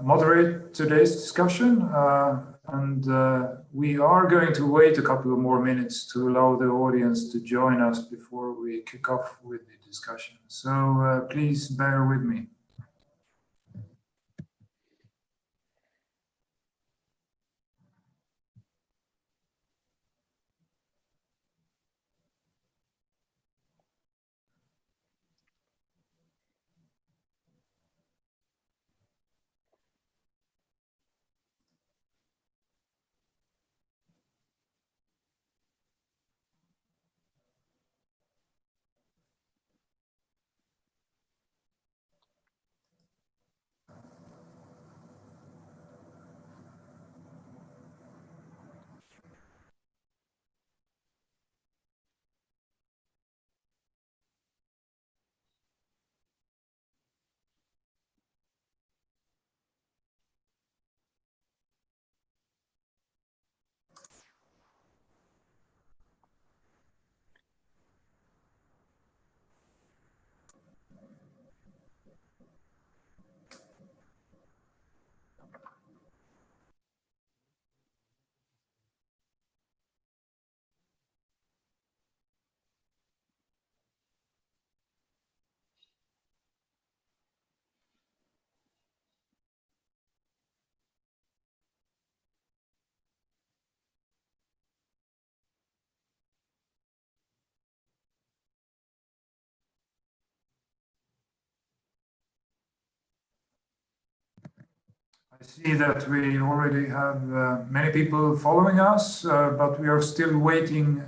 moderate today's discussion, and we are going to wait a couple of more minutes to allow the audience to join us before we kick off with the discussion. So please bear with me. I see that we already have many people following us, but we are still waiting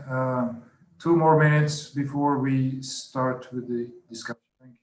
2 more minutes before we start with the discussion. Thank you.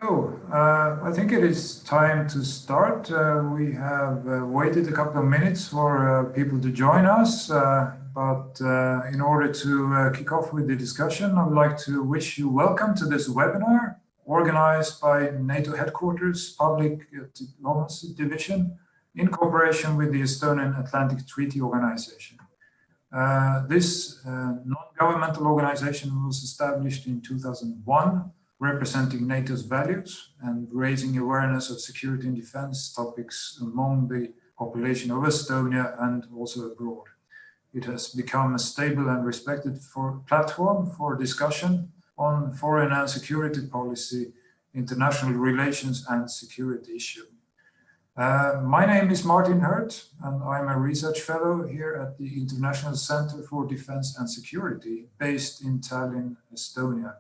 So, I think it is time to start. We have waited a couple of minutes for people to join us, but in order to kick off with the discussion, I would like to wish you welcome to this webinar organized by NATO Headquarters Public Diplomacy Division in cooperation with the Estonian Atlantic Treaty Organization. This non-governmental organization was established in 2001, representing NATO's values and raising awareness of security and defense topics among the population of Estonia and also abroad. It has become a stable and respected platform for discussion on foreign and security policy, international relations and security issues. My name is Martin Hurt, and I'm a research fellow here at the International Center for Defense and Security, based in Tallinn, Estonia,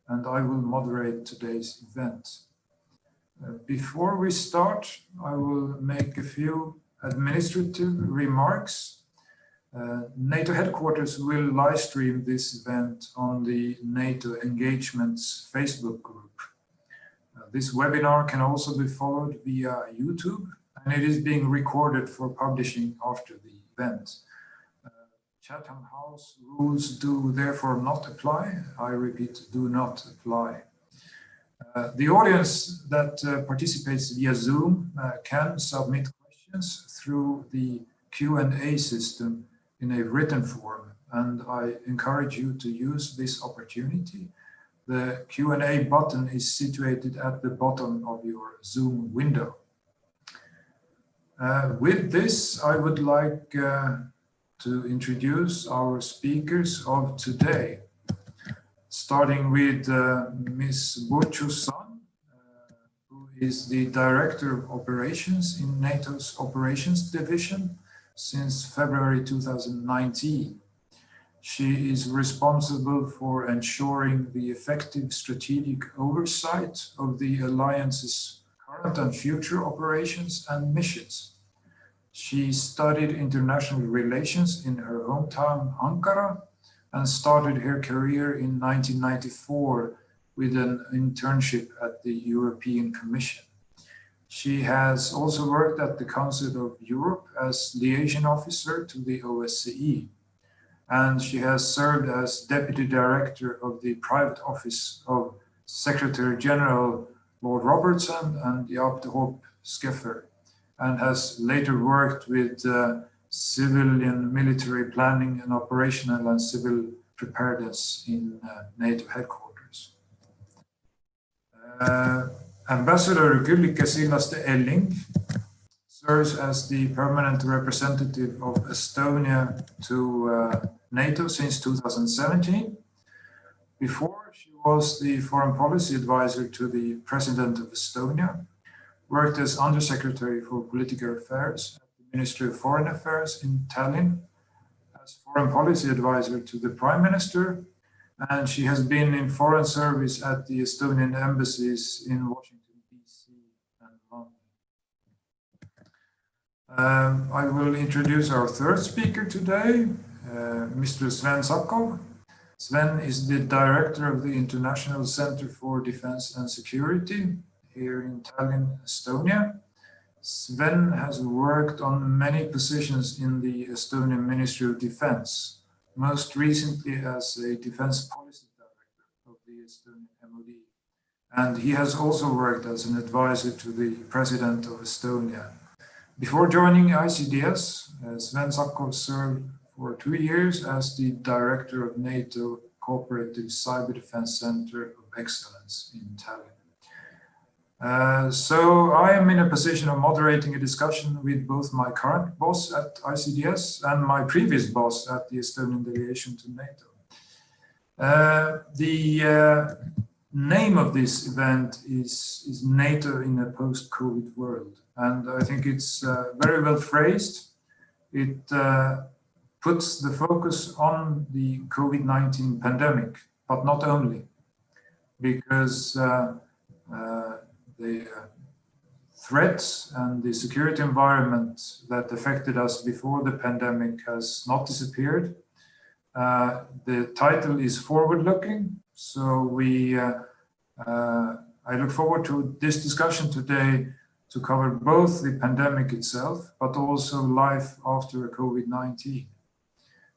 and I will moderate today's event. Before we start, I will make a few administrative remarks. NATO headquarters will live stream this event on the NATO Engagements Facebook group. This webinar can also be followed via YouTube, and it is being recorded for publishing after the event. Chatham House rules do therefore not apply. I repeat, do not apply. The audience that participates via Zoom can submit questions through the Q&A system in a written form, and I encourage you to use this opportunity. The Q&A button is situated at the bottom of your Zoom window. With this, I would like to introduce our speakers of today, starting with Ms. Burcu, who is the Director of Operations in NATO's Operations Division since February 2019. She is responsible for ensuring the effective strategic oversight of the Alliance's current and future operations and missions. She studied international relations in her hometown, Ankara, and started her career in 1994 with an internship at the European Commission. She has also worked at the Council of Europe as liaison officer to the OSCE, and she has served as Deputy Director of the Private Office of Secretary General Lord Robertson and Jaap de Hoop Scheffer, and has later worked with civilian military planning and operational and civil preparedness in NATO headquarters. Ambassador Kyllike Sillaste-Elling serves as the permanent representative of Estonia to NATO since 2017. Before, she was the foreign policy advisor to the President of Estonia, worked as Undersecretary for Political Affairs at the Ministry of Foreign Affairs in Tallinn, as foreign policy advisor to the Prime Minister, and she has been in foreign service at the Estonian embassies in Washington, D.C. and London. I will introduce our third speaker today, Mr. Sven Sakkov. Sven is the director of the International Center for Defense and Security here in Tallinn, Estonia. Sven has worked on many positions in the Estonian Ministry of Defense, most recently as a defense policy director of the Estonian MOD. And he has also worked as an advisor to the President of Estonia. Before joining ICDS, Sven Sakkov served for 2 years as the director of NATO Cooperative Cyber Defense Center of Excellence in Tallinn. So I am in a position of moderating a discussion with both my current boss at ICDS and my previous boss at the Estonian delegation to NATO. The name of this event is NATO in a post-COVID world, and I think it's very well phrased. It puts the focus on the COVID-19 pandemic, but not only, because the threats and the security environment that affected us before the pandemic has not disappeared. The title is forward-looking, so I look forward to this discussion today to cover both the pandemic itself, but also life after COVID-19.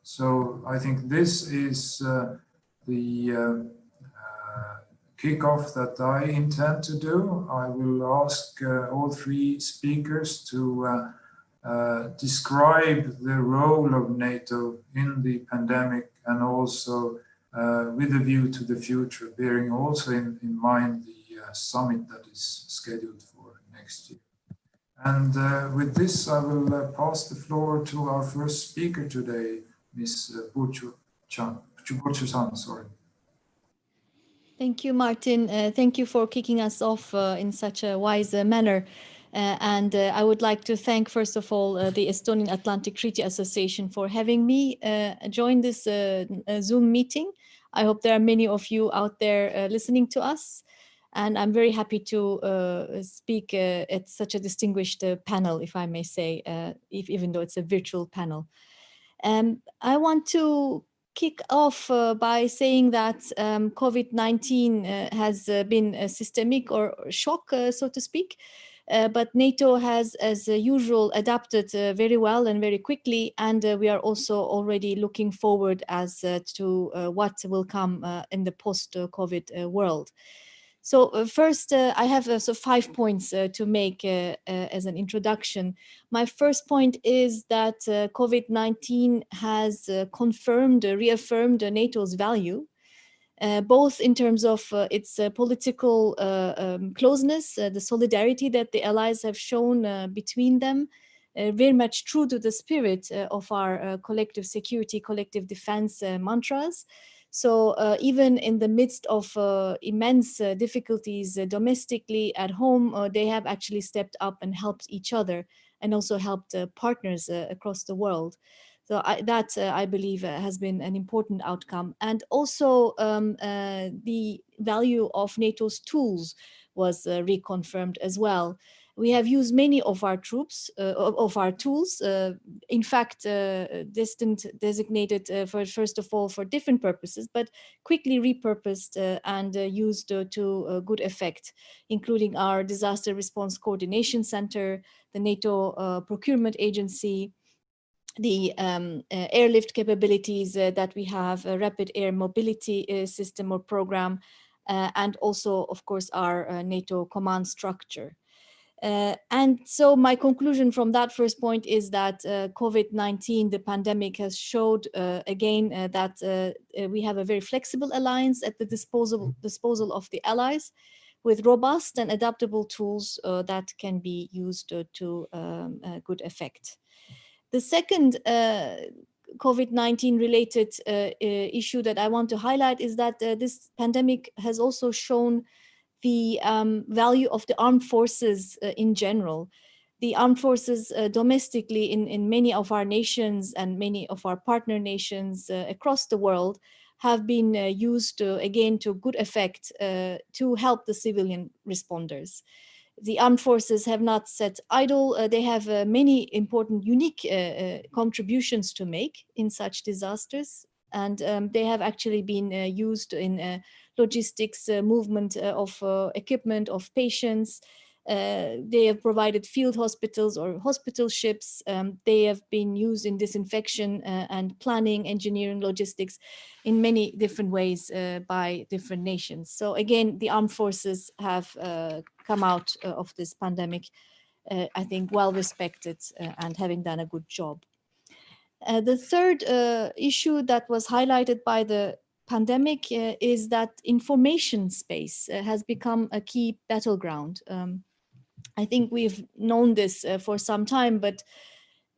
So I think this is the kickoff that I intend to do. I will ask all three speakers to describe the role of NATO in the pandemic and also with a view to the future, bearing also in mind the summit that is scheduled for next year. And with this, I will pass the floor to our first speaker today, Ms. Burcu-san, sorry. Thank you, Martin. Thank you for kicking us off in such a wise manner. I would like to thank, first of all, the Estonian Atlantic Treaty Association for having me join this Zoom meeting. I hope there are many of you out there listening to us. And I'm very happy to speak at such a distinguished panel, if I may say, even though it's a virtual panel. I want to kick off by saying that COVID-19 has been a systemic or shock, so to speak. But NATO has, as usual, adapted very well and very quickly, and we are also already looking forward as to what will come in the post-COVID world. So first, I have so 5 points to make as an introduction. My first point is that COVID-19 has confirmed, reaffirmed NATO's value, both in terms of its political closeness, the solidarity that the allies have shown between them, very much true to the spirit of our collective security, collective defense mantras. So even in the midst of immense difficulties domestically at home, they have actually stepped up and helped each other and also helped partners across the world. So I believe has been an important outcome. And also the value of NATO's tools was reconfirmed as well. We have used many of our troops, of our tools, in fact, designated first of all for different purposes, but quickly repurposed and used to good effect, including our Disaster Response Coordination Center, the NATO Procurement Agency, the airlift capabilities that we have, a rapid air mobility system or program, and also, of course, our NATO command structure. And so my conclusion from that first point is that COVID-19, the pandemic, has showed again that we have a very flexible alliance at the disposal of the allies, with robust and adaptable tools that can be used to good effect. The second COVID-19 related issue that I want to highlight is that this pandemic has also shown the value of the armed forces in general. The armed forces domestically in many of our nations and many of our partner nations across the world have been used again to good effect to help the civilian responders. The armed forces have not sat idle. They have many important, unique contributions to make in such disasters. And they have actually been used in logistics, movement of equipment, of patients. They have provided field hospitals or hospital ships. They have been used in disinfection and planning, engineering, logistics in many different ways by different nations. So again, the armed forces have come out of this pandemic, I think, well respected and having done a good job. The third issue that was highlighted by the pandemic is that information space has become a key battleground. I think we've known this for some time, but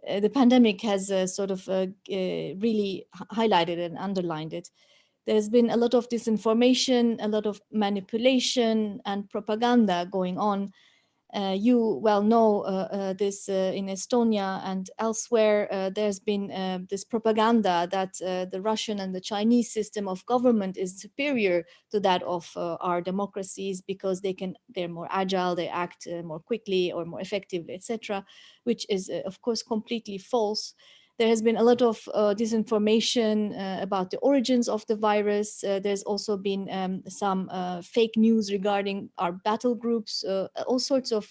the pandemic has sort of really highlighted and underlined it. There's been a lot of disinformation, a lot of manipulation and propaganda going on. You well know this in Estonia and elsewhere. There's been this propaganda that the Russian and the Chinese system of government is superior to that of our democracies because they're more agile, they act more quickly or more effectively, etc., which is of course completely false. There has been a lot of disinformation about the origins of the virus. There's also been some fake news regarding our battle groups. All sorts of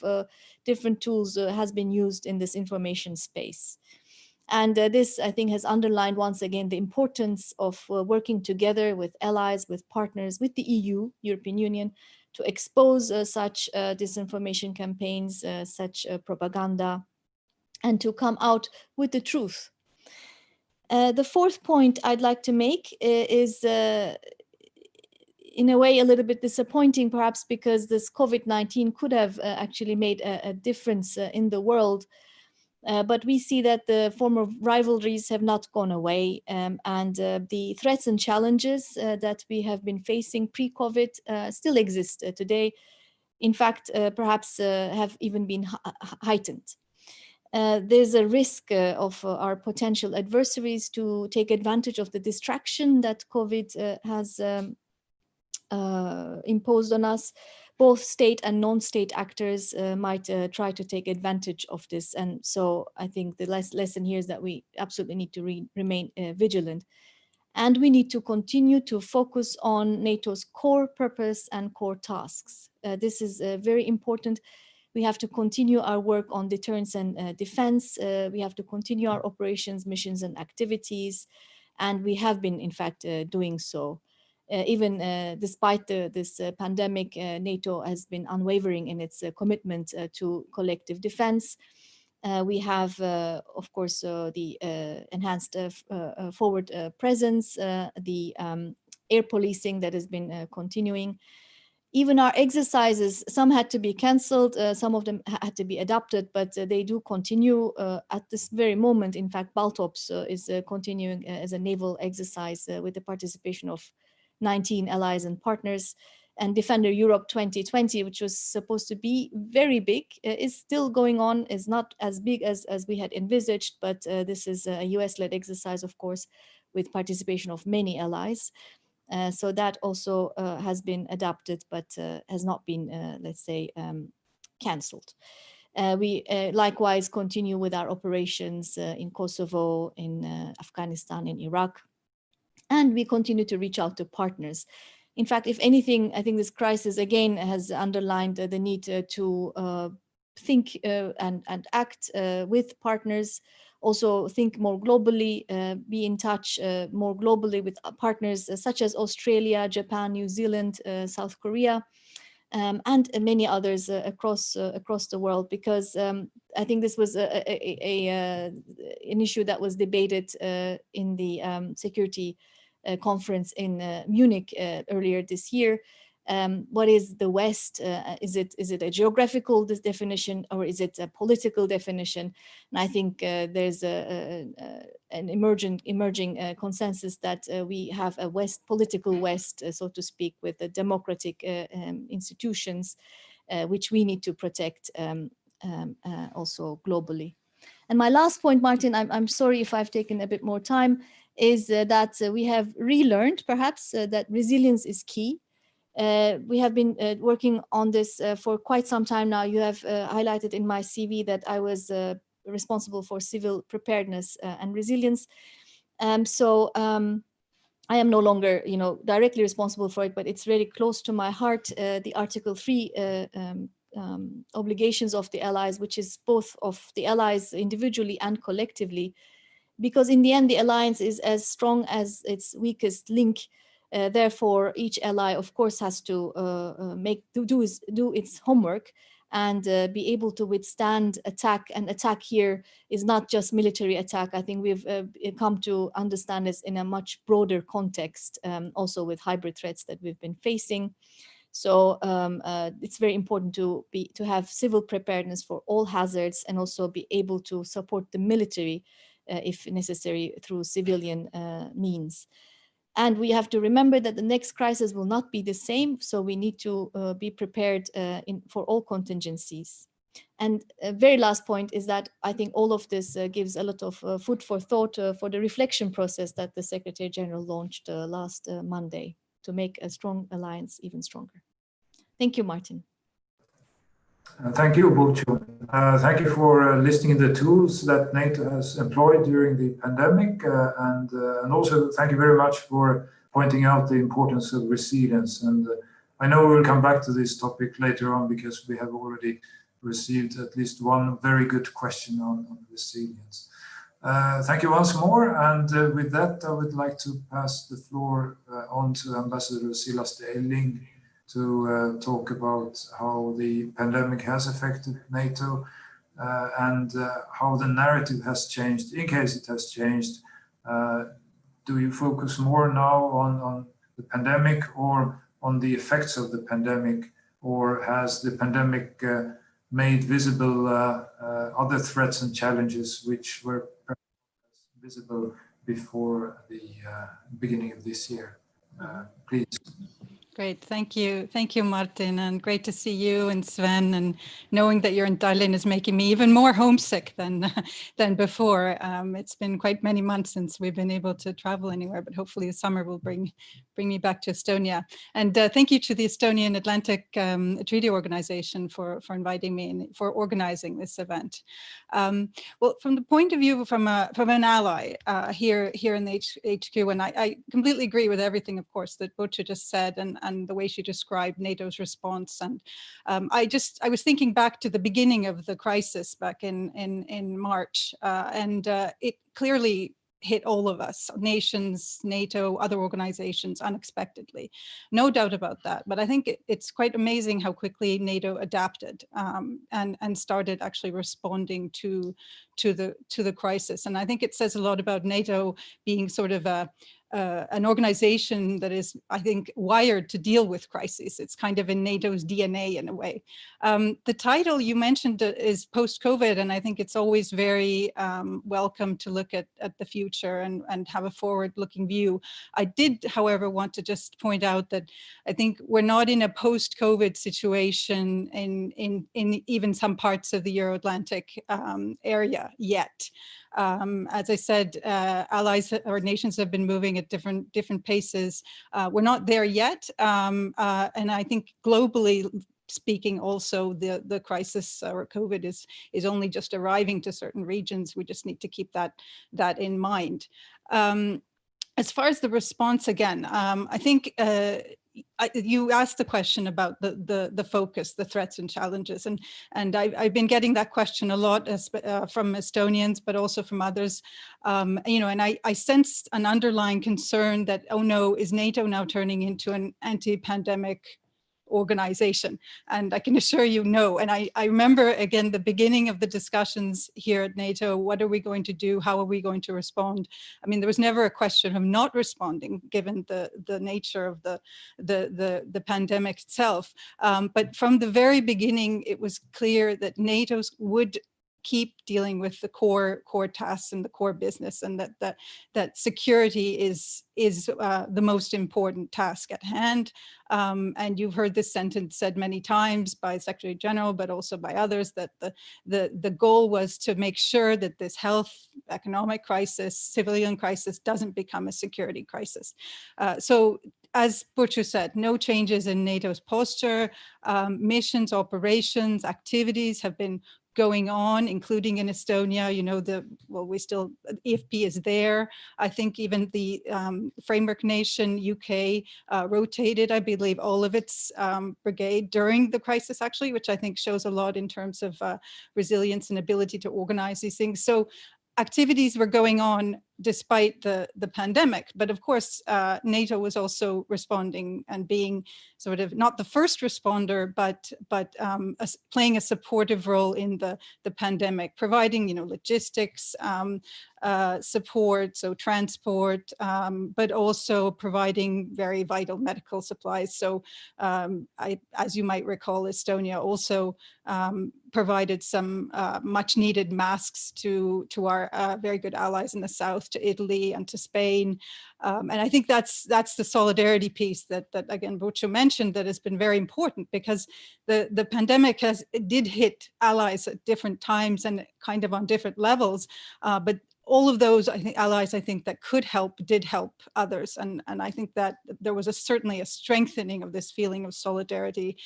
different tools has been used in this information space. And this, I think, has underlined once again the importance of working together with allies, with partners, with the EU, European Union, to expose such disinformation campaigns, such propaganda, and to come out with the truth. The fourth point I'd like to make is in a way a little bit disappointing, perhaps because this COVID-19 could have actually made a difference in the world. But we see that the former rivalries have not gone away, and the threats and challenges that we have been facing pre-COVID still exist today. in fact, perhaps have even been heightened. There's a risk of our potential adversaries to take advantage of the distraction that COVID has imposed on us. Both state and non-state actors might try to take advantage of this. And so I think the lesson here is that we absolutely need to remain vigilant. And we need to continue to focus on NATO's core purpose and core tasks. This is very important. We have to continue our work on deterrence and defense. We have to continue our operations, missions, and activities. And we have been, in fact, doing so. Even despite this pandemic, NATO has been unwavering in its commitment to collective defense. We have, of course, the enhanced forward presence, the air policing that has been continuing. Even our exercises, some had to be cancelled, some of them had to be adapted, but they do continue at this very moment. In fact, Baltops is continuing as a naval exercise with the participation of 19 allies and partners. And Defender Europe 2020, which was supposed to be very big, is still going on, is not as big as we had envisaged, but this is a US-led exercise, of course, with participation of many allies. So that also has been adapted, but has not been, let's say, cancelled. We likewise continue with our operations in Kosovo, in Afghanistan, in Iraq, and we continue to reach out to partners. In fact, if anything, I think this crisis again has underlined the need to think and act with partners, also think more globally, be in touch more globally with partners such as Australia, Japan, New Zealand, South Korea, and many others across the world, because I think this was an issue that was debated in the security conference in Munich earlier this year. What is the West? Is it a geographical definition, or is it a political definition? And I think there's an emerging consensus that we have a political West, so to speak, with the democratic institutions, which we need to protect also globally. And my last point, Martin, I'm sorry if I've taken a bit more time, is that we have relearned perhaps that resilience is key. We have been working on this for quite some time now. You have highlighted in my CV that I was responsible for civil preparedness and resilience. So I am no longer, directly responsible for it, but it's very close to my heart. The Article 3 obligations of the allies, which is both of the allies individually and collectively, because in the end, the alliance is as strong as its weakest link. Therefore, each ally, of course, has to do its homework and be able to withstand attack. And attack here is not just military attack. I think we've come to understand this in a much broader context, also with hybrid threats that we've been facing. So it's very important to have civil preparedness for all hazards, and also be able to support the military if necessary through civilian means. And we have to remember that the next crisis will not be the same, so we need to be prepared for all contingencies. And a very last point is that I think all of this gives a lot of food for thought for the reflection process that the Secretary General launched last Monday to make a strong alliance even stronger. Thank you, Martin. Thank you, Burcu. Thank you for listing the tools that NATO has employed during the pandemic, and also thank you very much for pointing out the importance of resilience. And I know we'll come back to this topic later on, because we have already received at least one very good question on resilience. Thank you once more, and with that, I would like to pass the floor on to Ambassador Sillaste-Elling to talk about how the pandemic has affected NATO and how the narrative has changed, in case it has changed. Do you focus more now on the pandemic or on the effects of the pandemic, or has the pandemic made visible other threats and challenges which were visible before the beginning of this year? Please. Great, thank you, Martin, and great to see you and Sven. And knowing that you're in Tallinn is making me even more homesick than before. It's been quite many months since we've been able to travel anywhere, but hopefully the summer will bring me back to Estonia. And thank you to the Estonian Atlantic Treaty Organization for inviting me and for organizing this event. Well, from the point of view from an ally here in the HQ, and I completely agree with everything, of course, that Burcu just said, and the way she described NATO's response. And I was thinking back to the beginning of the crisis back in March, and it clearly hit all of us, nations, NATO, other organizations, unexpectedly. No doubt about that. But I think it's quite amazing how quickly NATO adapted and started actually responding to the crisis. And I think it says a lot about NATO being sort of an organization that is, I think, wired to deal with crises. It's kind of in NATO's DNA in a way. The title you mentioned is post-COVID, and I think it's always very welcome to look at the future and have a forward-looking view. I did, however, want to just point out that I think we're not in a post-COVID situation in even some parts of the Euro-Atlantic area yet. As I said, allies or nations have been moving at different paces. We're not there yet, and I think globally speaking, also the crisis or COVID is only just arriving to certain regions. We just need to keep that in mind. As far as the response, again, I think you asked the question about the focus, the threats and challenges, and I've been getting that question a lot from Estonians, but also from others, you know, and I sensed an underlying concern that, oh no, is NATO now turning into an anti-pandemic organization? And I can assure you no. And I remember, again, the beginning of the discussions here at NATO, what are we going to do? How are we going to respond? I mean, there was never a question of not responding, given the nature of the pandemic itself. But from the very beginning, it was clear that NATOs would keep dealing with the core tasks and the core business, and that security is the most important task at hand. And you've heard this sentence said many times by Secretary General, but also by others, that the goal was to make sure that this health, economic crisis, civilian crisis doesn't become a security crisis. So as Burcu said, no changes in NATO's posture. Missions, operations, activities have been going on, including in Estonia. You know, EFP is there. I think even the framework nation UK rotated, I believe, all of its brigade during the crisis, actually, which I think shows a lot in terms of resilience and ability to organize these things. So activities were going on despite the pandemic. But of course, NATO was also responding and being sort of not the first responder, but playing a supportive role in the pandemic, providing, you know, logistics, support, so transport, but also providing very vital medical supplies. So as you might recall, Estonia also provided some much needed masks to our very good allies in the south, to Italy and to Spain. And I think that's the solidarity piece that again, Burcu mentioned, that has been very important, because the pandemic did hit allies at different times and kind of on different levels, but all of those, I think, allies, I think, that could help, did help others. And I think that there was certainly a strengthening of this feeling of solidarity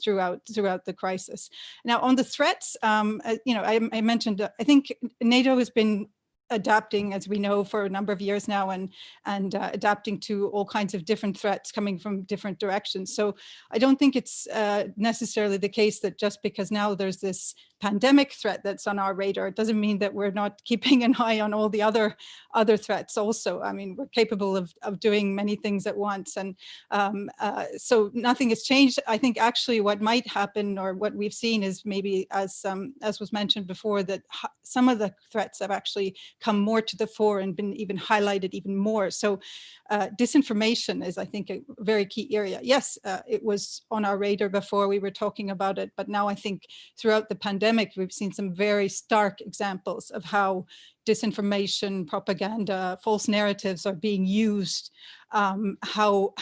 throughout the crisis. Now, on the threats, you know, I mentioned, I think NATO has been adapting, as we know, for a number of years now, and adapting to all kinds of different threats coming from different directions. So I don't think it's necessarily the case that just because now there's this pandemic threat that's on our radar, it doesn't mean that we're not keeping an eye on all the other threats also. I mean, we're capable of doing many things at once. And so nothing has changed. I think actually what might happen, or what we've seen, is maybe, as was mentioned before, that some of the threats have actually come more to the fore and been even highlighted even more. So disinformation is, I think, a very key area. Yes, it was on our radar before, we were talking about it, but now I think throughout the pandemic, pandemic, we've seen some very stark examples of how disinformation, propaganda, false narratives are being used, how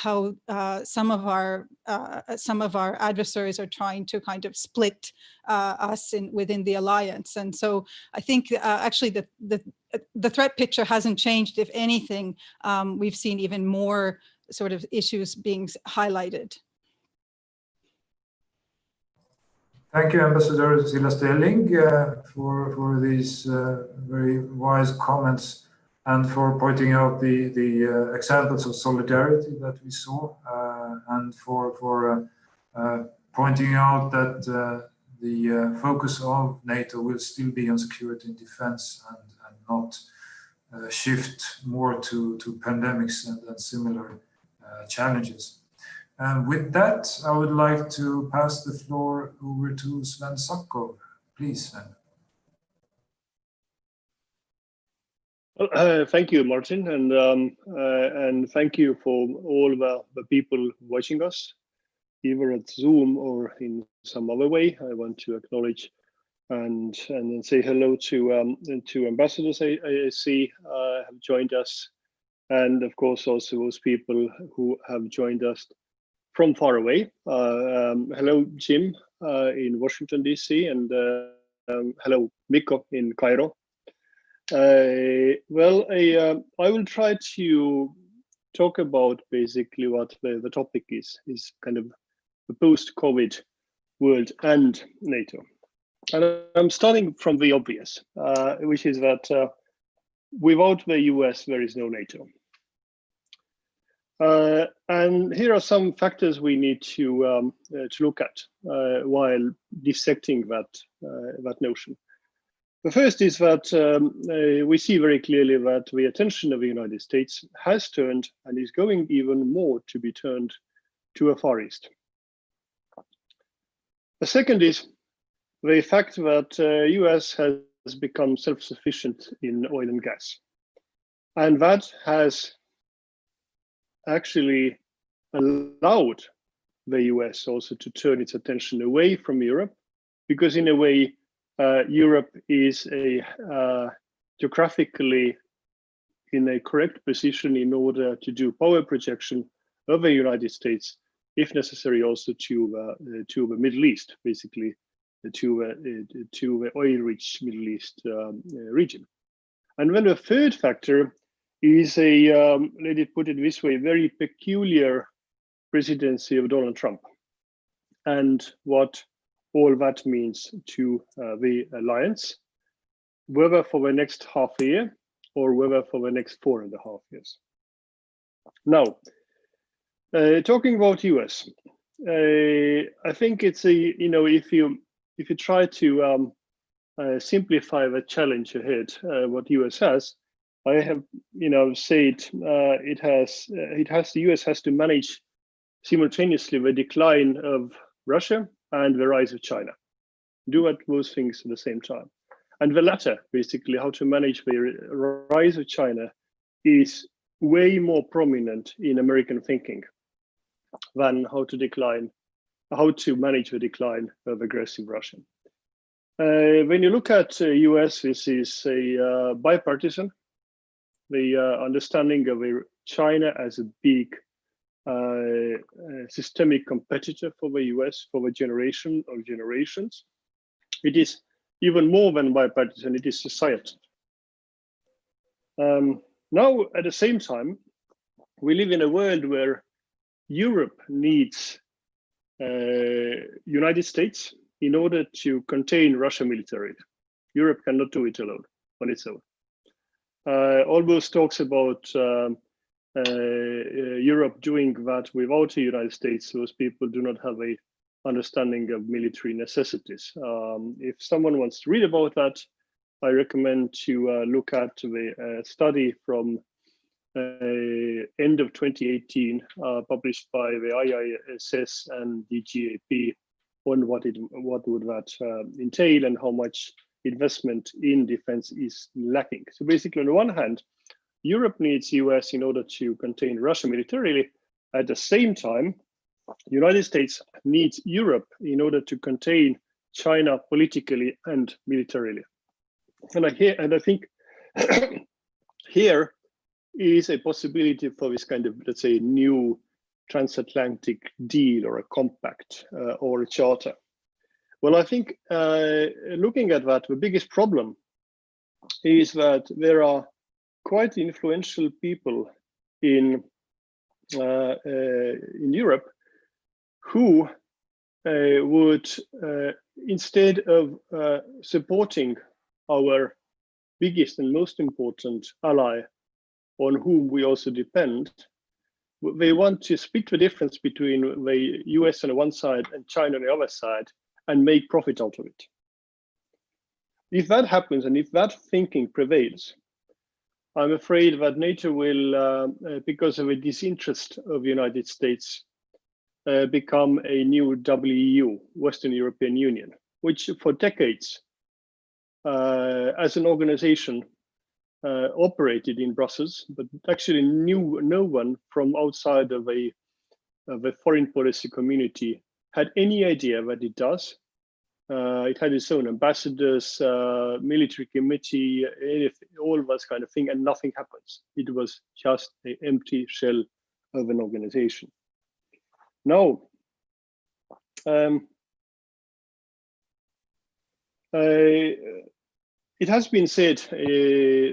some of our adversaries are trying to kind of split us within the alliance. And so I think actually the threat picture hasn't changed. If anything, we've seen even more sort of issues being highlighted. Thank you, Ambassador Sillaste-Elling, for these very wise comments and for pointing out the examples of solidarity that we saw, and for pointing out that the focus of NATO will still be on security and defense and not shift more to pandemics and similar challenges. And with that, I would like to pass the floor over to Sven Sakkov. Please, Sven. Well, thank you, Martin, and thank you for all the people watching us, either at Zoom or in some other way. I want to acknowledge and then say hello to ambassadors I see have joined us, and of course also those people who have joined us from far away. Hello, Jim in Washington, DC, and hello, Mikko in Cairo. I will try to talk about basically what the topic is kind of the post-COVID world and NATO. And I'm starting from the obvious, which is that without the US, there is no NATO. And here are some factors we need to look at while dissecting that notion. The first is that we see very clearly that the attention of the United States has turned and is going even more to be turned to a Far East. The second is the fact that US has become self-sufficient in oil and gas. And that has actually allowed the US also to turn its attention away from Europe, because in a way, Europe is geographically in a correct position in order to do power projection of the United States, if necessary, also to the Middle East, basically to the oil-rich Middle East region. And then the third factor is let it put it this way, very peculiar presidency of Donald Trump, and what all that means to the alliance, whether for the next half a year or whether for the next 4.5 years. Now, talking about US, I think it's if you try to simplify the challenge ahead, what US has, I have said the US has to manage simultaneously the decline of Russia and the rise of China. Do those things at the same time. And the latter, basically, how to manage the rise of China, is way more prominent in American thinking than how to manage the decline of aggressive Russia. When you look at US, this is a bipartisan. The understanding of China as a big systemic competitor for the US for the generation of generations. It is even more than bipartisan, it is societal. Now, at the same time, we live in a world where Europe needs United States in order to contain Russia militarily. Europe cannot do it alone on its own. All those talks about Europe doing that without the United States, those people do not have a understanding of military necessities. If someone wants to read about that, I recommend to look at the study from end of 2018, published by the IISS and the GAP on what would that entail and how much investment in defense is lacking. So basically, on the one hand, Europe needs US in order to contain Russia militarily. At the same time, the United States needs Europe in order to contain China politically and militarily. And I think here is a possibility for this kind of, let's say, new transatlantic deal or a compact or a charter. Well, I think looking at that, the biggest problem is that there are quite influential people in Europe who would, instead of supporting our biggest and most important ally on whom we also depend, they want to split the difference between the US on the one side and China on the other side and make profit out of it. If that happens and if that thinking prevails, I'm afraid that NATO will, because of a disinterest of the United States, become a new WEU, Western European Union, which for decades, as an organization, operated in Brussels, but actually knew no one from outside of a foreign policy community had any idea what it does. It had its own ambassadors, military committee, all of that kind of thing, and nothing happens. It was just an empty shell of an organization. Now, it has been said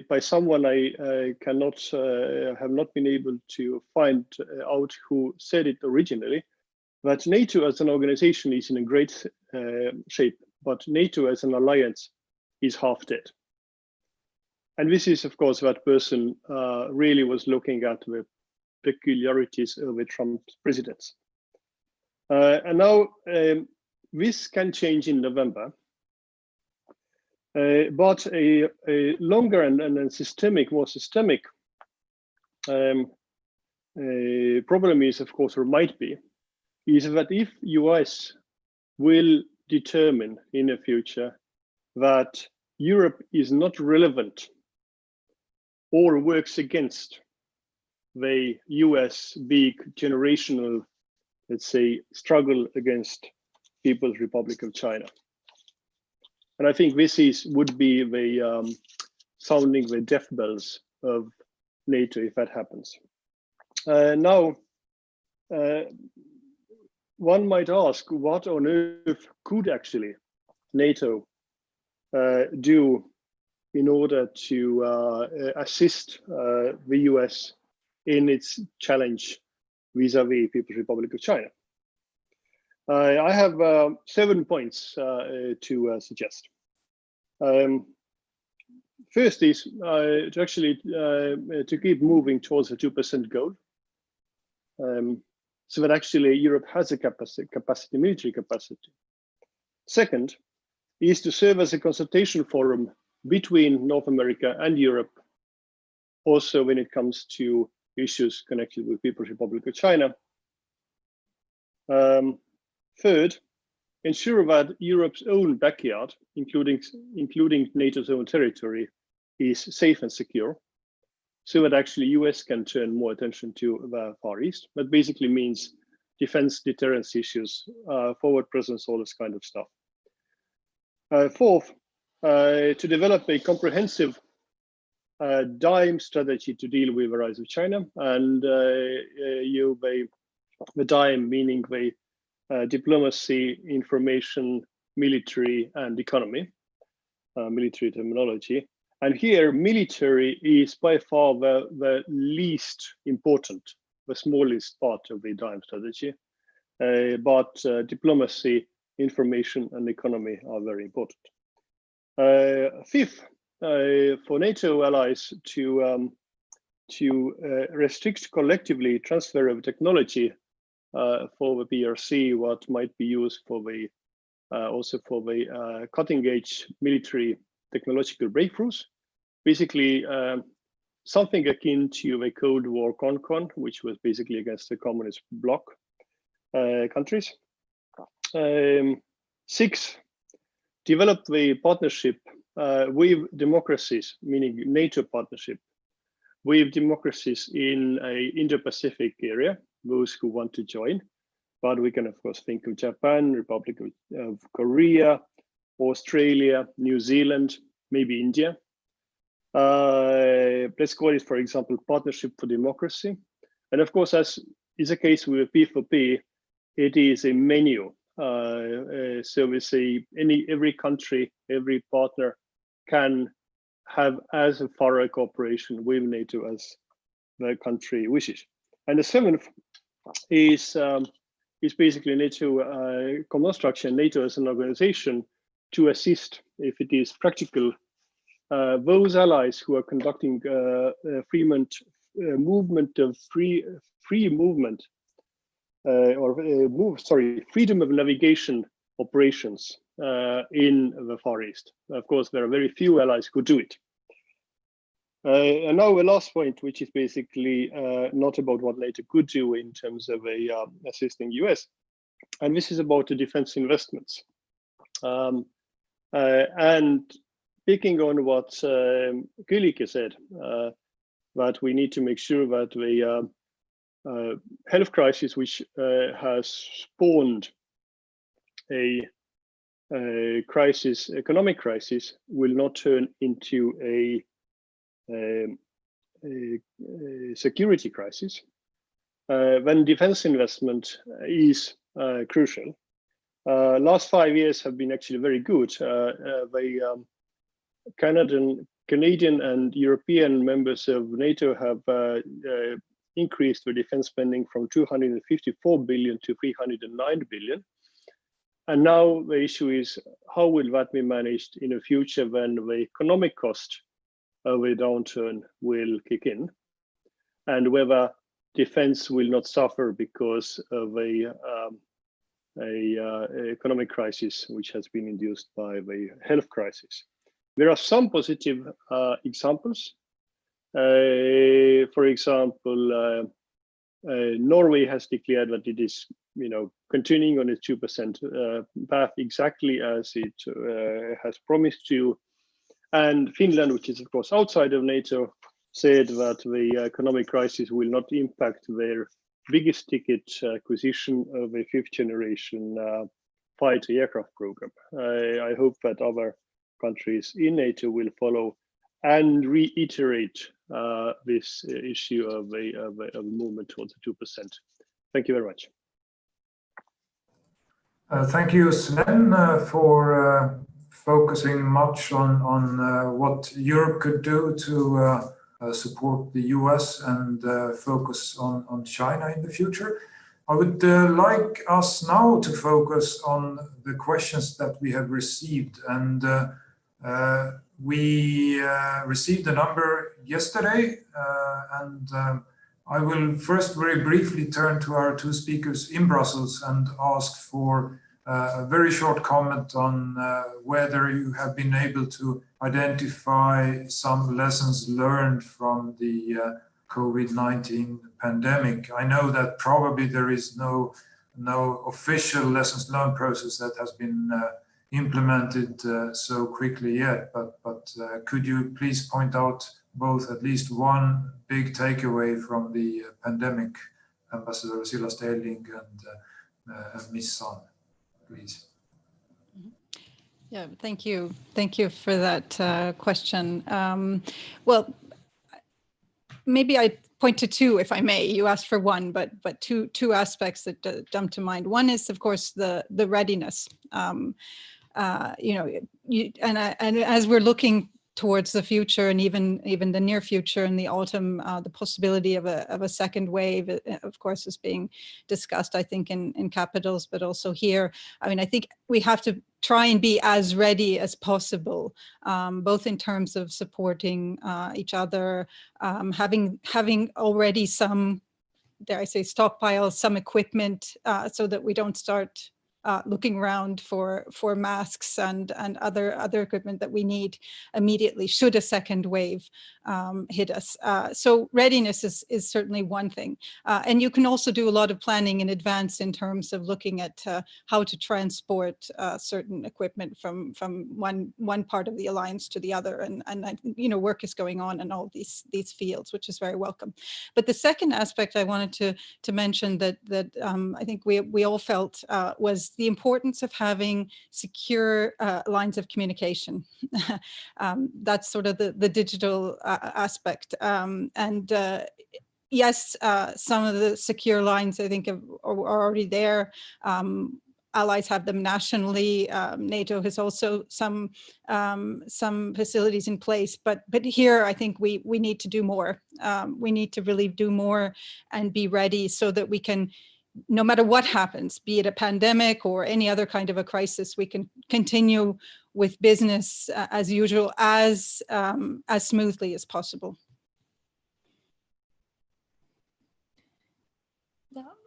by someone I cannot have not been able to find out who said it originally, that NATO as an organization is in a great shape, but NATO as an alliance is half dead. And this is, of course, that person really was looking at the peculiarities of the Trump presidency. And now this can change in November. But a longer and more systemic problem is, of course, or might be, is that if US will determine in the future that Europe is not relevant or works against the US big generational, let's say, struggle against People's Republic of China. And I think this would be the sounding the death bells of NATO if that happens. Now, one might ask, what on earth could actually NATO do in order to assist the US in its challenge vis-a-vis People's Republic of China? I have 7 points to suggest. First is to actually to keep moving towards a 2% goal, so that actually Europe has a capacity, military capacity. Second is to serve as a consultation forum between North America and Europe, also when it comes to issues connected with People's Republic of China. Third, ensure that Europe's own backyard, including NATO's own territory, is safe and secure, so that actually US can turn more attention to the Far East. That basically means defense, deterrence issues, forward presence, all this kind of stuff. Fourth, to develop a comprehensive DIME strategy to deal with the rise of China, and the DIME meaning the diplomacy, information, military, and economy, military terminology. And here, military is by far the least important, the smallest part of the DIME strategy. But diplomacy, information, and economy are very important. Fifth, for NATO allies to restrict collectively transfer of technology for the PRC, what might be used for the also for the cutting-edge military technological breakthroughs. Basically, something akin to the Cold War CONCON, which was basically against the communist bloc countries. 6, develop the partnership with democracies, meaning NATO partnership, with democracies in a Indo-Pacific area, those who want to join. But we can, of course, think of Japan, Republic of Korea, Australia, New Zealand, maybe India. Let's call it, for example, Partnership for Democracy. And of course, as is the case with P4P, it is a menu. So we say every country, every partner can have as far a cooperation with NATO as the country wishes. And the seventh is basically NATO common structure, NATO as an organization to assist, if it is practical, those allies who are conducting freedom of navigation operations in the Far East. Of course, there are very few allies who do it. And now the last point, which is basically not about what NATO could do in terms of assisting US, and this is about the defense investments. And picking on what Kyllike said, that we need to make sure that the health crisis, which has spawned a crisis, economic crisis, will not turn into a security crisis. Then defense investment is crucial. Last 5 years have been actually very good. The Canadian and European members of NATO have increased the defense spending from 254 billion to 309 billion. And now the issue is, how will that be managed in the future when the economic cost of a downturn will kick in, and whether defense will not suffer because of a economic crisis which has been induced by the health crisis. There are some positive examples. For example, Norway has declared that it is, continuing on its 2% path exactly as it has promised to. And Finland, which is of course outside of NATO, said that the economic crisis will not impact their biggest ticket acquisition of a 5th generation fighter aircraft program. I hope that other countries in NATO will follow and reiterate this issue of a movement towards the 2%. Thank you very much. Thank you, Sven, for focusing much on what Europe could do to support the US and focus on China in the future. I would like us now to focus on the questions that we have received. And we received a number yesterday, and I will first very briefly turn to our two speakers in Brussels and ask for a very short comment on whether you have been able to identify some lessons learned from the COVID-19 pandemic. I know that probably there is no official lessons learned process that has been implemented so quickly yet, but could you please point out both at least one big takeaway from the pandemic, Ambassador Sillaste-Elling and Ms. San, please? Yeah, thank you. Thank you for that question. Well, maybe I point to two, if I may. You asked for one, but two aspects that jump to mind. One is, of course, the readiness. And as we're looking towards the future and even the near future in the autumn, the possibility of a second wave, of course, is being discussed, I think, in capitals, but also here. I mean, I think we have to try and be as ready as possible, both in terms of supporting each other, having already some, dare I say, stockpile, some equipment, so that we don't start looking around for masks and other equipment that we need immediately should a second wave hit us. So readiness is certainly one thing. And you can also do a lot of planning in advance in terms of looking at how to transport certain equipment from one part of the alliance to the other. And work is going on in all these fields, which is very welcome. But the second aspect I wanted to mention that I think we all felt was is the importance of having secure lines of communication. That's sort of the digital aspect. Yes, some of the secure lines I think are already there. Allies have them nationally. NATO has also some facilities in place, but here I think we need to do more. We need to really do more and be ready so that we can, no matter what happens, be it a pandemic or any other kind of a crisis, we can continue with business as usual, as smoothly as possible.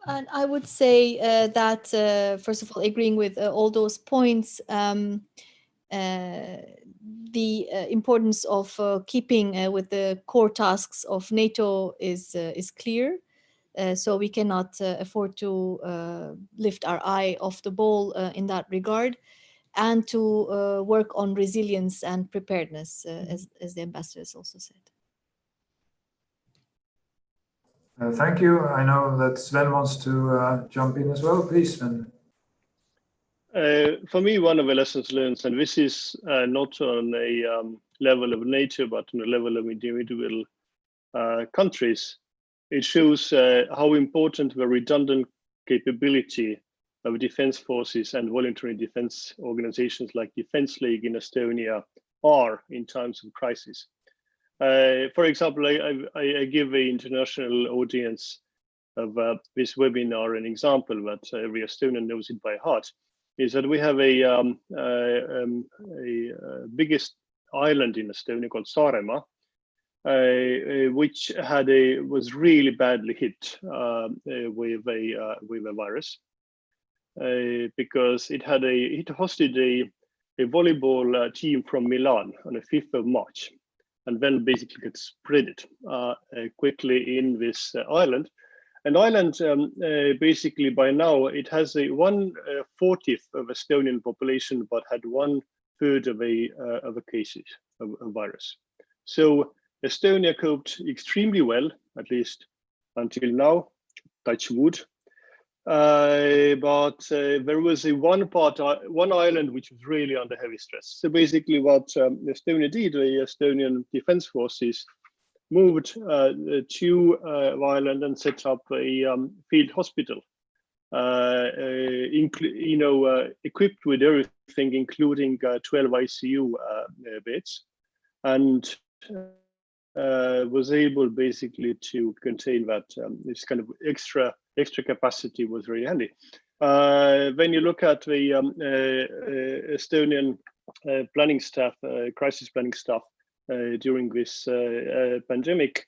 And I would say that, first of all, agreeing with all those points, the importance of keeping with the core tasks of NATO is clear. So we cannot afford to lift our eye off the ball in that regard, and to work on resilience and preparedness, as the ambassador has also said. Thank you. I know that Sven wants to jump in as well. Please, Sven. For me, one of the lessons learned, and this is not on a level of NATO, but on a level of individual countries, it shows how important the redundant capability of defense forces and voluntary defense organizations like Defense League in Estonia are in times of crisis. For example, I give the international audience of this webinar an example that every Estonian knows it by heart, is that we have a biggest island in Estonia called Saaremaa, which was really badly hit with a virus, because it hosted a volleyball team from Milan on the 5th of March. And then basically it spread it quickly in this island. And Ireland, basically by now, it has a 1/40 of Estonian population, but had 1/3 of the cases of virus. So Estonia coped extremely well, at least until now, touch wood. But there was one island which was really under heavy stress. So basically what Estonia did, the Estonian Defense Forces moved to the island and set up a field hospital, equipped with everything, including 12 ICU beds, and was able basically to contain that. This kind of extra capacity was really handy. When you look at the Estonian planning staff, crisis planning staff during this pandemic,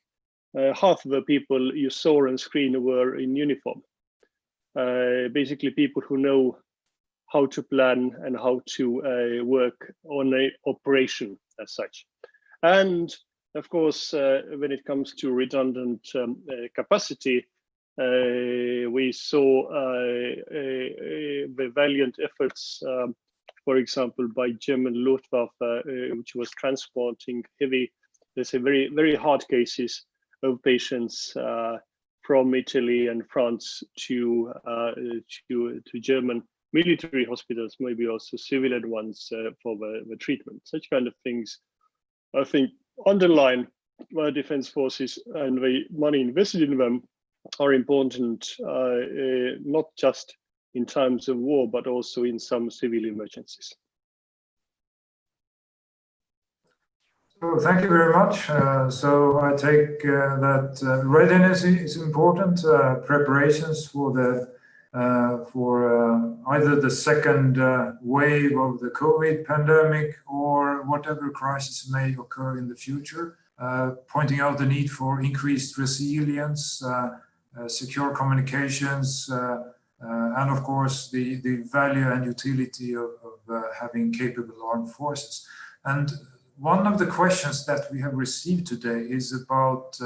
half of the people you saw on screen were in uniform. Basically people who know how to plan and how to work on an operation as such. And of course, when it comes to redundant capacity, we saw the valiant efforts, for example, by German Luftwaffe, which was transporting heavy, let's say very, very hard cases of patients from Italy and France to German military hospitals, maybe also civilian ones for the treatment. Such kind of things, I think, underline why defense forces and the money invested in them are important, not just in times of war, but also in some civil emergencies. So thank you very much. So I take that readiness is important, preparations for either the second wave of the COVID pandemic or whatever crisis may occur in the future, pointing out the need for increased resilience, secure communications, and of course the value and utility of having capable armed forces. And one of the questions that we have received today is about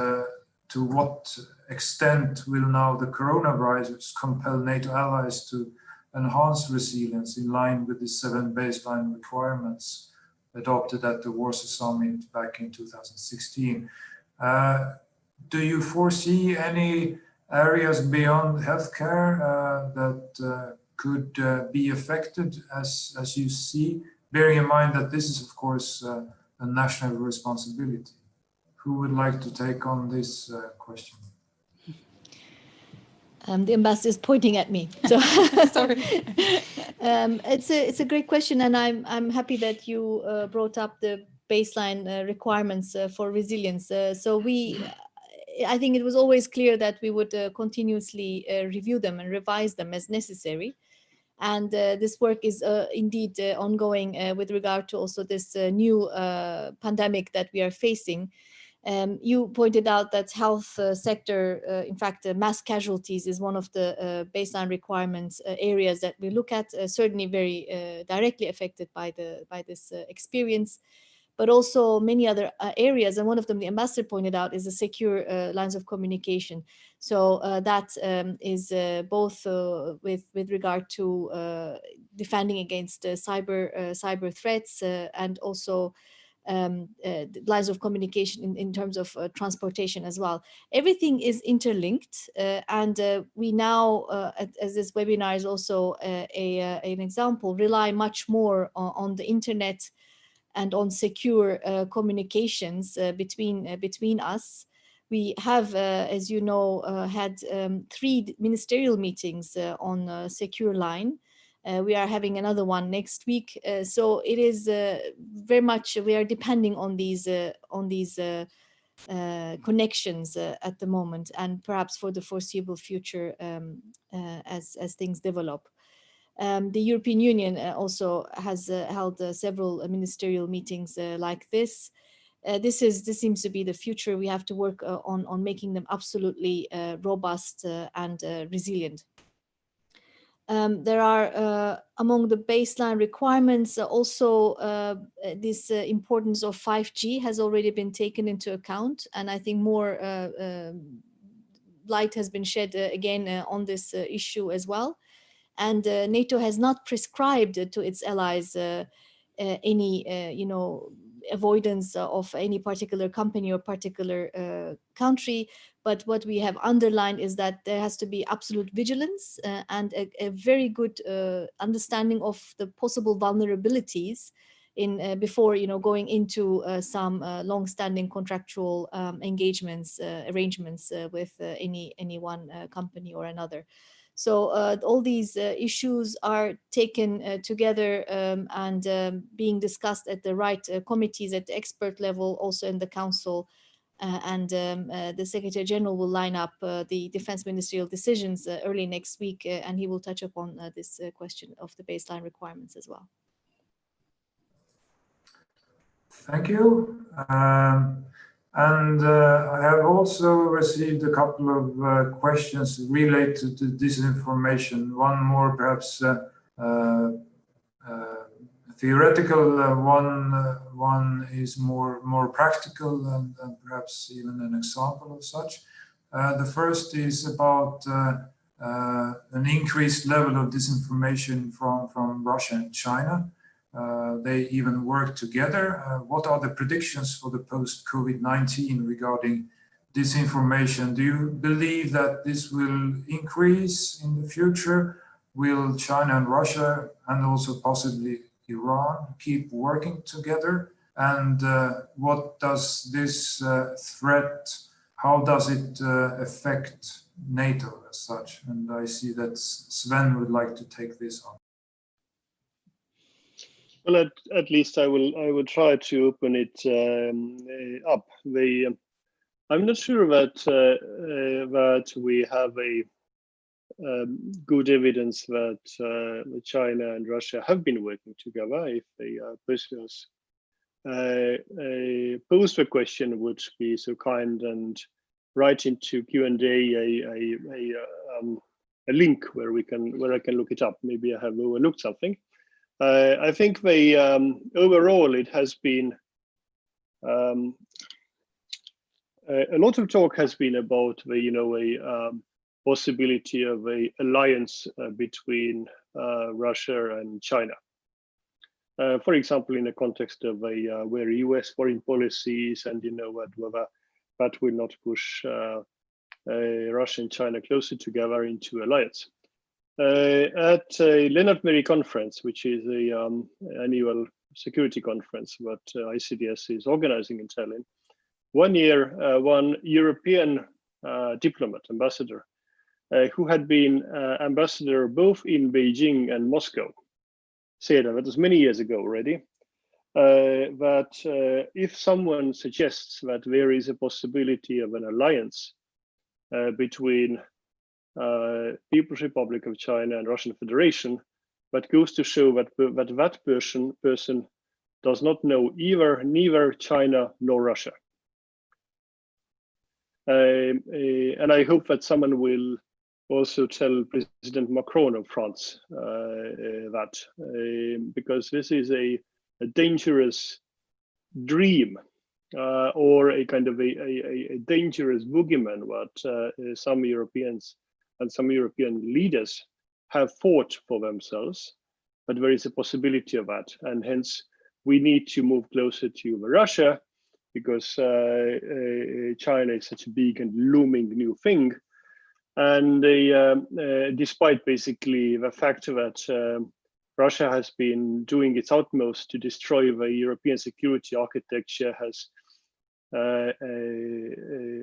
to what extent will now the coronavirus compel NATO allies to enhance resilience in line with the 7 baseline requirements adopted at the Warsaw Summit back in 2016. Do you foresee any areas beyond healthcare that could be affected as you see, bearing in mind that this is, of course, a national responsibility? Who would like to take on this question? The ambassador is pointing at me. So Sorry. It's a great question, and I'm happy that you brought up the baseline requirements for resilience. I think it was always clear that we would continuously review them and revise them as necessary. And this work is indeed ongoing with regard to also this new pandemic that we are facing. You pointed out that health sector, in fact, mass casualties is one of the baseline requirements areas that we look at, certainly very directly affected by this experience, but also many other areas. And one of them, the ambassador pointed out, is the secure lines of communication. So that is both with regard to defending against cyber threats and also lines of communication in terms of transportation as well. Everything is interlinked, and we now, as this webinar is also an example, rely much more on the internet and on secure communications between us. We have, as you know, had 3 ministerial meetings on secure line. We are having another one next week. So it is very much, we are depending on these connections at the moment, and perhaps for the foreseeable future as things develop. The European Union also has held several ministerial meetings like this. This seems to be the future. We have to work on making them absolutely robust and resilient. There are among the baseline requirements also this importance of 5G has already been taken into account, and I think more light has been shed again on this issue as well. And NATO has not prescribed to its allies any avoidance of any particular company or particular country. But what we have underlined is that there has to be absolute vigilance and a very good understanding of the possible vulnerabilities before going into some long-standing contractual engagements, arrangements with any one company or another. So all these issues are taken together and being discussed at the right committees at the expert level, also in the council. And the Secretary General will line up the defense ministerial decisions early next week, and he will touch upon this question of the baseline requirements as well. Thank you. And I have also received a couple of questions related to disinformation. One more perhaps theoretical, one is more practical and perhaps even an example of such. The first is about an increased level of disinformation from Russia and China. They even work together. What are the predictions for the post-COVID-19 regarding disinformation? Do you believe that this will increase in the future? Will China and Russia, and also possibly Iran, keep working together? And what does this threat, how does it affect NATO as such? And I see that Sven would like to take this on. Well, at least I will try to open it up. I'm not sure that we have a good evidence that China and Russia have been working together. If the persons pose the question would be so kind and write into Q&A a link where I can look it up. Maybe I have overlooked something. I think overall it has been a lot of talk has been about the possibility of an alliance between Russia and China. For example, in the context of where US foreign policies and whether that will not push Russia and China closer together into alliance. At a Lennart Meri conference, which is a annual security conference that ICDS is organizing in Tallinn, one year, one European diplomat, ambassador, who had been ambassador both in Beijing and Moscow, said, that was many years ago already, that if someone suggests that there is a possibility of an alliance between People's Republic of China and Russian Federation, that goes to show that that person does not know neither China nor Russia. And I hope that someone will also tell President Macron of France that, because this is a dangerous dream or a kind of a dangerous boogeyman that some Europeans and some European leaders have fought for themselves, but there is a possibility of that, and hence we need to move closer to Russia, because China is such a big and looming new thing. And despite basically the fact that Russia has been doing its utmost to destroy the European security architecture, has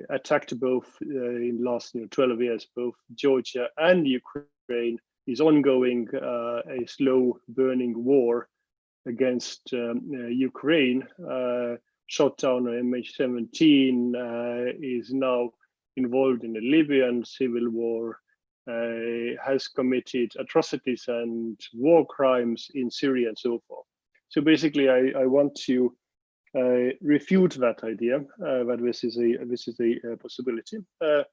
attacked both in the last 12 years, both Georgia and Ukraine, is ongoing a slow burning war against Ukraine. Shot down MH17, is now involved in the Libyan civil war, has committed atrocities and war crimes in Syria and so forth. So basically, I want to refute that idea that this is a possibility. But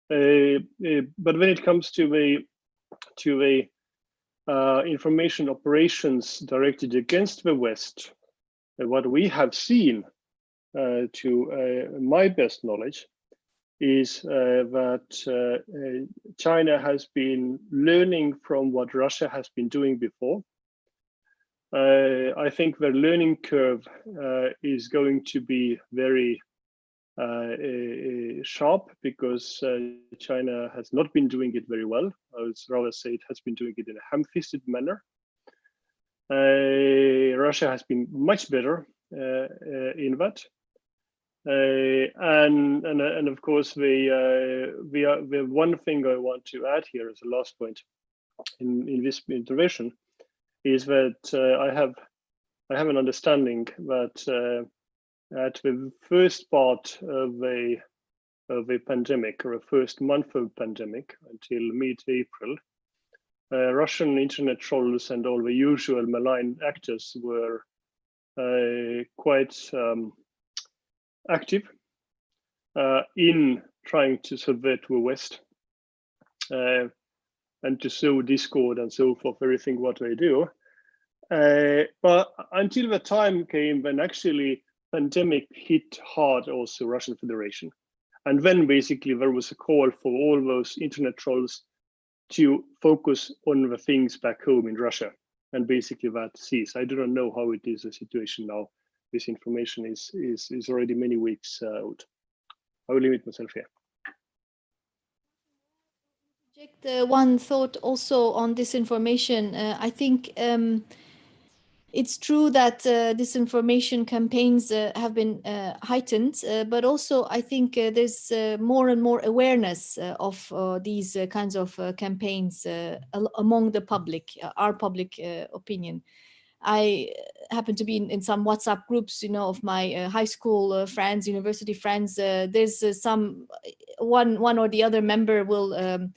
when it comes to the information operations directed against the West, what we have seen, to my best knowledge, is that China has been learning from what Russia has been doing before. I think the learning curve is going to be very sharp, because China has not been doing it very well. I would rather say it has been doing it in a ham-fisted manner. Russia has been much better in that. And of course, the one thing I want to add here as a last point in this intervention is that I have an understanding that at the first part of a pandemic, or a first month of pandemic until mid-April, Russian internet trolls and all the usual malign actors were quite active in trying to subvert the West and to sow discord and so forth, everything what they do. But until the time came when actually pandemic hit hard also Russian Federation. And then basically there was a call for all those internet trolls to focus on the things back home in Russia. And basically that ceased. I do not know how it is the situation now. This information is already many weeks out. I will limit myself here. One thought also on disinformation. I think it's true that disinformation campaigns have been heightened, but also I think there's more and more awareness of these kinds of campaigns among the public, our public opinion. I happen to be in some WhatsApp groups, of my high school friends, university friends. There's some one or the other member will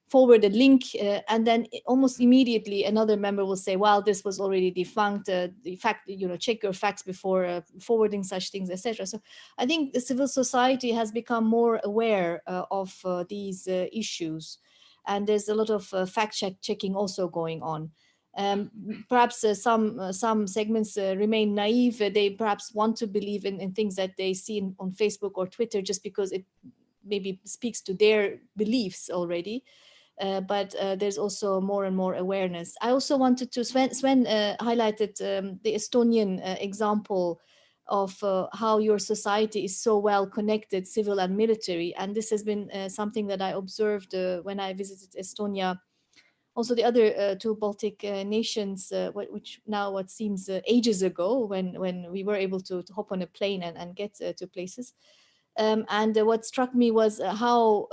forward a link, and then almost immediately another member will say, well, this was already defunct. The fact, check your facts before forwarding such things, etc. So I think the civil society has become more aware of these issues, and there's a lot of fact checking also going on. Perhaps some segments remain naive. They perhaps want to believe in things that they see on Facebook or Twitter just because it maybe speaks to their beliefs already. But there's also more and more awareness. I also wanted to, Sven highlighted the Estonian example of how your society is so well connected, civil and military. And this has been something that I observed when I visited Estonia Also, the other two Baltic nations, which now what seems ages ago, when we were able to hop on a plane and get to places. And what struck me was how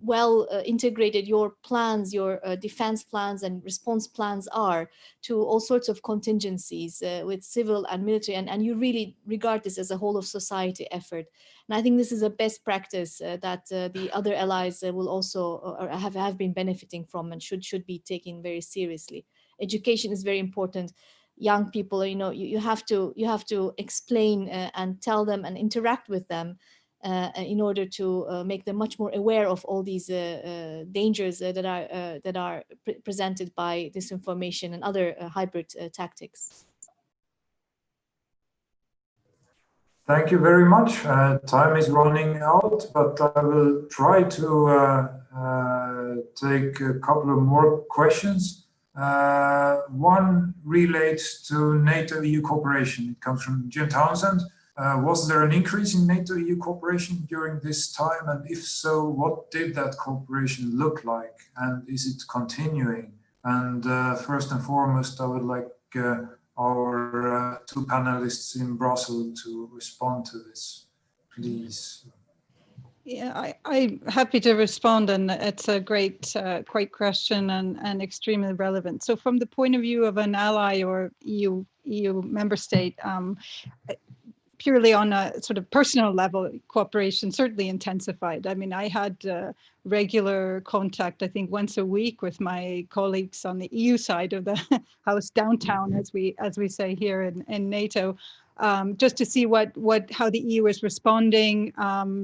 well integrated your plans, your defense plans and response plans are to all sorts of contingencies with civil and military, and you really regard this as a whole of society effort. And I think this is a best practice that the other allies will also have been benefiting from and should be taken very seriously. Education is very important. Young people, you have to explain and tell them and interact with them in order to make them much more aware of all these dangers that are presented by disinformation and other hybrid tactics. Thank you very much. Time is running out, but I will try to take a couple of more questions. One relates to NATO-EU cooperation. It comes from Jim Townsend. Was there an increase in NATO-EU cooperation during this time? And if so, what did that cooperation look like? And is it continuing? And first and foremost, I would like our two panelists in Brussels to respond to this, please. Yeah, I'm happy to respond, and it's a great question and extremely relevant. So from the point of view of an ally or EU member state, purely on a sort of personal level, cooperation certainly intensified. I mean, I had regular contact, I think once a week, with my colleagues on the EU side of the house, downtown, as we say here in NATO, just to see how the EU is responding,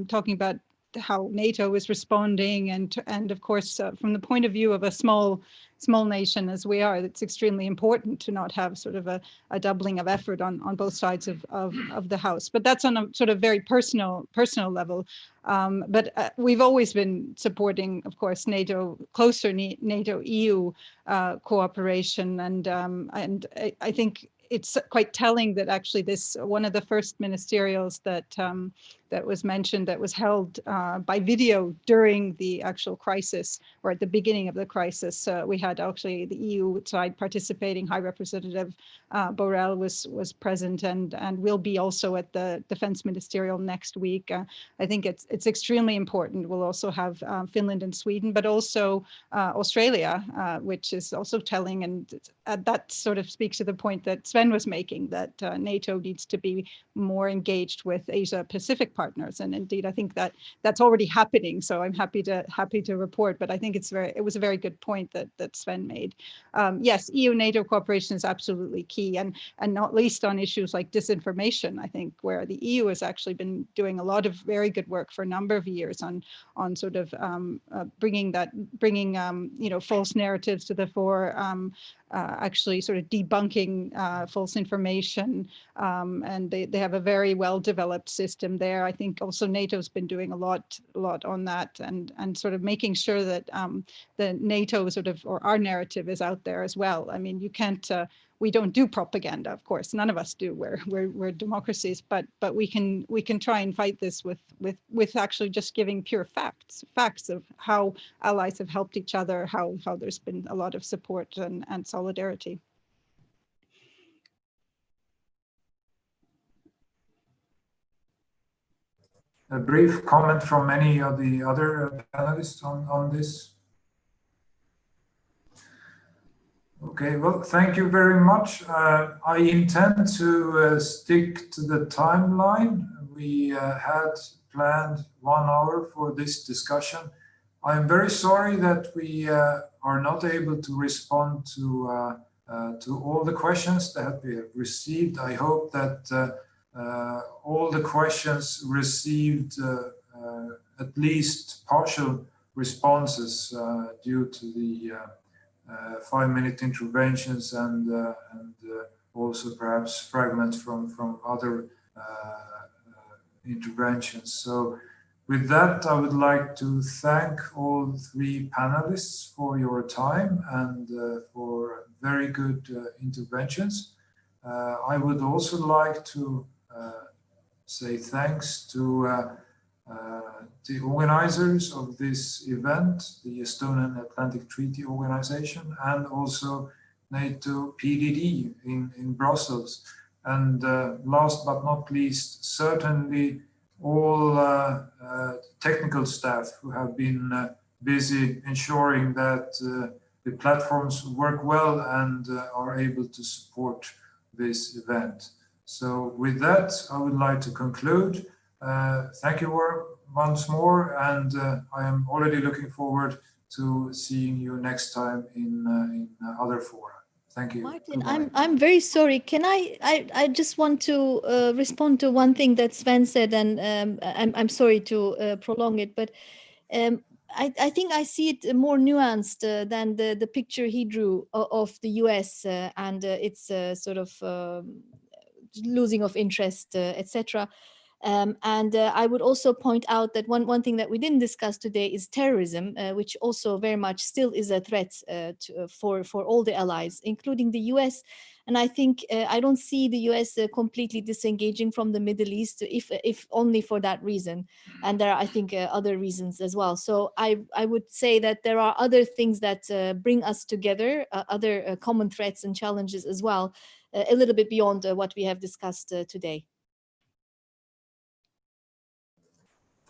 talking about how NATO is responding, and of course, from the point of view of a small nation as we are, it's extremely important to not have sort of a doubling of effort on both sides of the house. But that's on a sort of very personal level. But we've always been supporting, of course, closer NATO-EU cooperation, and I think it's quite telling that actually this one of the first ministerials that was mentioned, that was held by video during the actual crisis, or at the beginning of the crisis. We had actually the EU side participating. High Representative Borrell was present and will be also at the Defense Ministerial next week. I think it's extremely important. We'll also have Finland and Sweden, but also Australia, which is also telling, and that sort of speaks to the point that Sven was making, that NATO needs to be more engaged with Asia Pacific partners, and indeed I think that's already happening. So I'm happy to report. But I think it was a very good point that Sven made. Yes, EU-NATO cooperation is absolutely key, and not least on issues like disinformation. I think where the EU has actually been doing a lot of very good work for a number of years on sort of bringing false narratives to the fore. Actually sort of debunking false information, and they have a very well developed system there. I think also NATO's been doing a lot on that, and sort of making sure that the NATO sort of, or our narrative, is out there as well. I mean, you can't we don't do propaganda, of course, none of us do. We're democracies, but we can try and fight this with actually just giving pure facts of how allies have helped each other, how there's been a lot of support and solidarity. A brief comment from any of the other panelists on this. Okay, well, thank you very much. I intend to stick to the timeline. We had planned 1 hour for this discussion. I'm very sorry that we are not able to respond to all the questions that we have received. I hope that all the questions received at least partial responses due to the 5-minute interventions and also perhaps fragments from other interventions. So with that, I would like to thank all 3 panelists for your time and for very good interventions. I would also like to say thanks to the organizers of this event, the Estonian Atlantic Treaty Organization, and also NATO PDD in Brussels. And last but not least, certainly all technical staff who have been busy ensuring that the platforms work well and are able to support this event. So with that, I would like to conclude. Thank you once more, and I am already looking forward to seeing you next time in other fora. Thank you. Martin, I'm very sorry. Can I just want to respond to one thing that Sven said, and I'm sorry to prolong it, but I think I see it more nuanced than the picture he drew of the US and its sort of losing of interest, etc. And I would also point out that one thing that we didn't discuss today is terrorism, which also very much still is a threat for all the allies, including the US. And I think I don't see the US completely disengaging from the Middle East, if only for that reason. And there are, I think, other reasons as well. So I would say that there are other things that bring us together, other common threats and challenges as well, a little bit beyond what we have discussed today.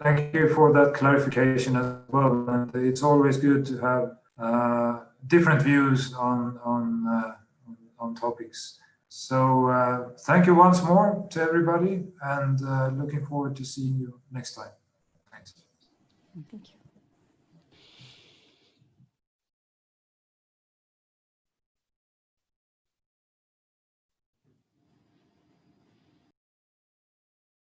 Thank you for that clarification as well. And it's always good to have different views on topics. So thank you once more to everybody, and looking forward to seeing you next time. Thanks. Thank you.